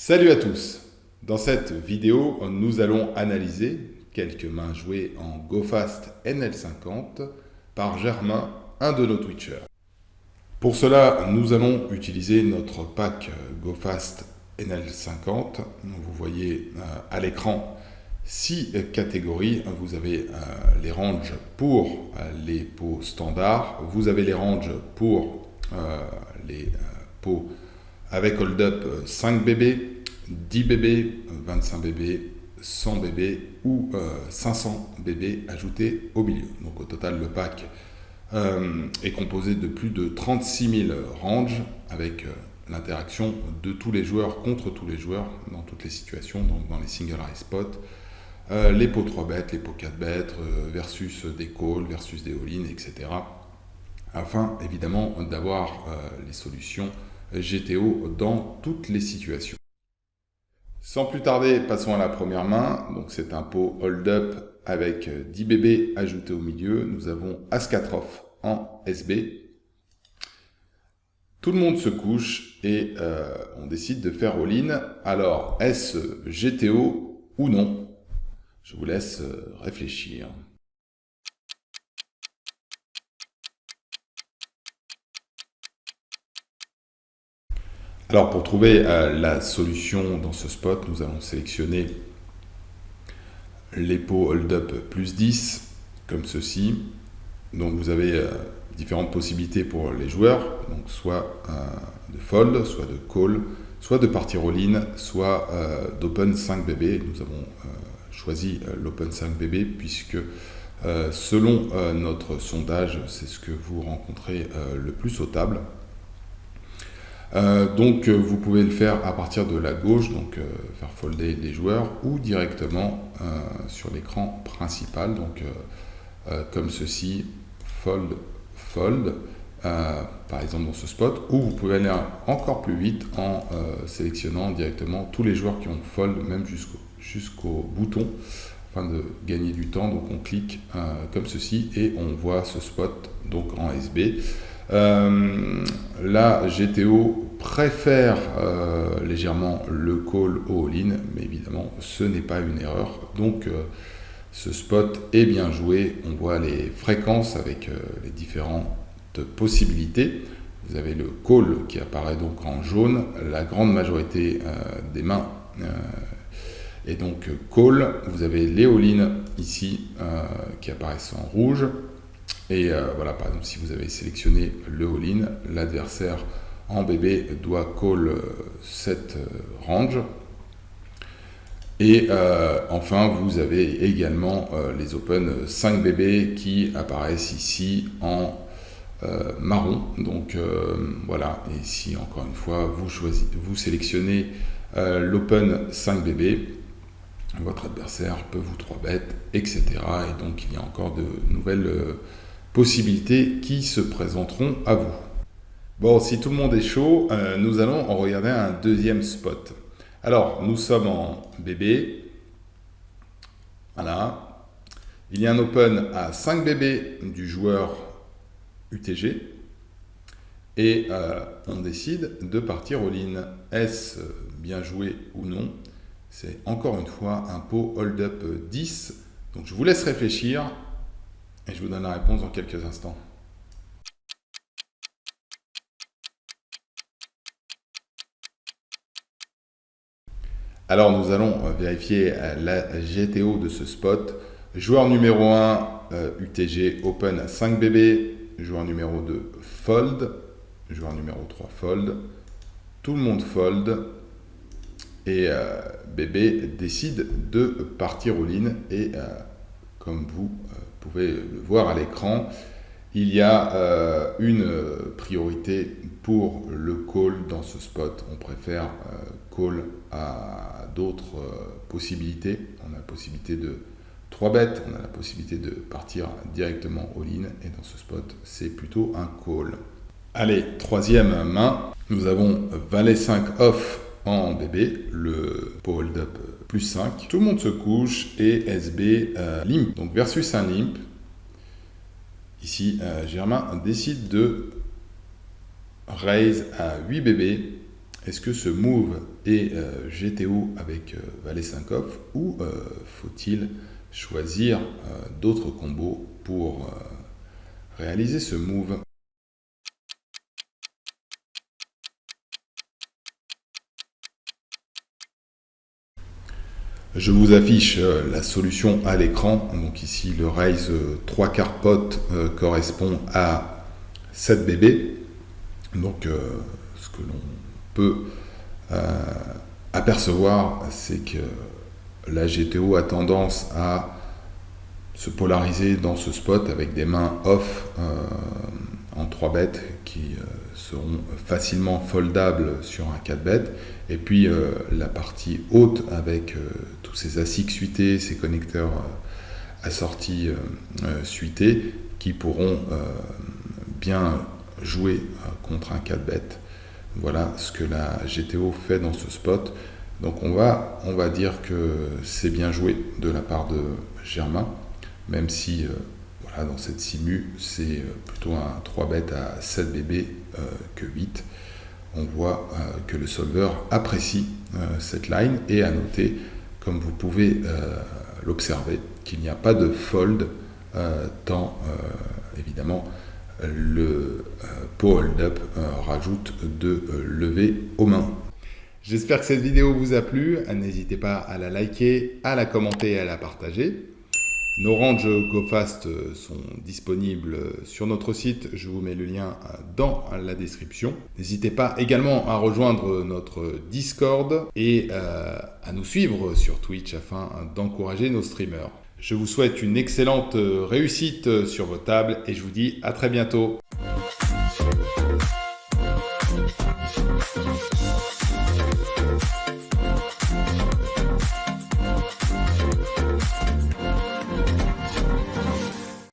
Salut à tous! Dans cette vidéo, nous allons analyser quelques mains jouées en GoFast NL50 par Germain, un de nos Twitchers. Pour cela, nous allons utiliser notre pack GoFast NL50. Vous voyez à l'écran 6 catégories. Vous avez les ranges pour les pots standards. Vous avez les ranges pour les pots avec hold-up 5 bébés, 10 bébés, 25 bébés, 100 bébés ou 500 bébés ajoutés au milieu. Donc au total, le pack est composé de plus de 36 000 ranges avec l'interaction de tous les joueurs contre tous les joueurs dans toutes les situations, donc dans les single high spots, les pots 3 bêtes, les pots 4 bêtes, versus des calls, versus des all-in, etc. Afin évidemment d'avoir les solutions GTO dans toutes les situations. Sans plus tarder, passons à la première main. Donc c'est un pot hold-up avec 10 bébés ajoutés au milieu. Nous avons As-4 off en SB. Tout le monde se couche et on décide de faire all-in. Alors, est-ce GTO ou non? Je vous laisse réfléchir. Alors pour trouver la solution dans ce spot, nous allons sélectionner les pots hold-up plus 10, comme ceci. Donc vous avez différentes possibilités pour les joueurs, donc soit de fold, soit de call, soit de partir all-in, soit d'open 5 bébés. Nous avons choisi l'open 5 bébés puisque selon notre sondage, c'est ce que vous rencontrez le plus aux tables. Donc vous pouvez le faire à partir de la gauche, donc faire folder les joueurs, ou directement sur l'écran principal, donc comme ceci, fold, fold, par exemple dans ce spot, ou vous pouvez aller encore plus vite en sélectionnant directement tous les joueurs qui ont fold, même jusqu'au bouton, afin de gagner du temps. Donc on clique comme ceci et on voit ce spot donc en SB. La GTO préfère légèrement le call au all-in, mais évidemment ce n'est pas une erreur. Donc ce spot est bien joué. On voit les fréquences avec les différentes possibilités. Vous avez le call qui apparaît donc en jaune. La grande majorité des mains est donc call. Vous avez les all-in ici qui apparaissent en rouge. Et voilà, par exemple, si vous avez sélectionné le all-in, l'adversaire en bébé doit call cette range. Et enfin, vous avez également les open 5 bébés qui apparaissent ici en marron. Donc voilà, et ici, encore une fois, vous sélectionnez l'open 5 bébés. Votre adversaire peut vous 3 bêtes, etc. Et donc, il y a encore de nouvelles possibilités qui se présenteront à vous. Bon, si tout le monde est chaud, nous allons en regarder un deuxième spot. Alors, nous sommes en bébé. Voilà. Il y a un open à 5 bébés du joueur UTG. Et on décide de partir all-in. Est-ce bien joué ou non? C'est encore une fois un pot hold-up 10. Donc je vous laisse réfléchir. Et je vous donne la réponse dans quelques instants. Alors nous allons vérifier la GTO de ce spot. Joueur numéro 1, UTG Open à 5 bébés. Joueur numéro 2, fold. Joueur numéro 3, fold. Tout le monde fold. Et bébé décide de partir all-in. Et comme vous pouvez le voir à l'écran, il y a une priorité pour le call dans ce spot. On préfère call à d'autres possibilités. On a la possibilité de 3 bêtes, on a la possibilité de partir directement all-in. Et dans ce spot, c'est plutôt un call. Allez, troisième main. Nous avons valet 5 off en bébé, le pot hold-up plus 5. Tout le monde se couche et SB limp. Donc versus un limp. Ici, Germain décide de raise à 8 bébés. Est-ce que ce move et GTO avec valet 5 off, ou faut-il choisir d'autres combos pour réaliser ce move? Je vous affiche la solution à l'écran. Donc ici, le raise 3 quarts pot correspond à 7 bébés. Donc ce que l'on peut apercevoir, c'est que la GTO a tendance à se polariser dans ce spot avec des mains off en 3 bêtes qui seront facilement foldables sur un 4 bêtes, et puis la partie haute avec tous ces ASIC suités, ces connecteurs assortis suités qui pourront bien jouer contre un 4 bêtes. Voilà ce que la GTO fait dans ce spot. Donc on va dire que c'est bien joué de la part de Germain, même si voilà, dans cette simu, c'est plutôt un 3 bêtes à 7 bébés que 8. On voit que le solver apprécie cette line, et à noter, comme vous pouvez l'observer, qu'il n'y a pas de fold tant évidemment le pot hold-up rajoute de levée aux mains. J'espère que cette vidéo vous a plu. N'hésitez pas à la liker, à la commenter et à la partager. Nos ranges GoFast sont disponibles sur notre site. Je vous mets le lien dans la description. N'hésitez pas également à rejoindre notre Discord et à nous suivre sur Twitch afin d'encourager nos streamers. Je vous souhaite une excellente réussite sur vos tables et je vous dis à très bientôt.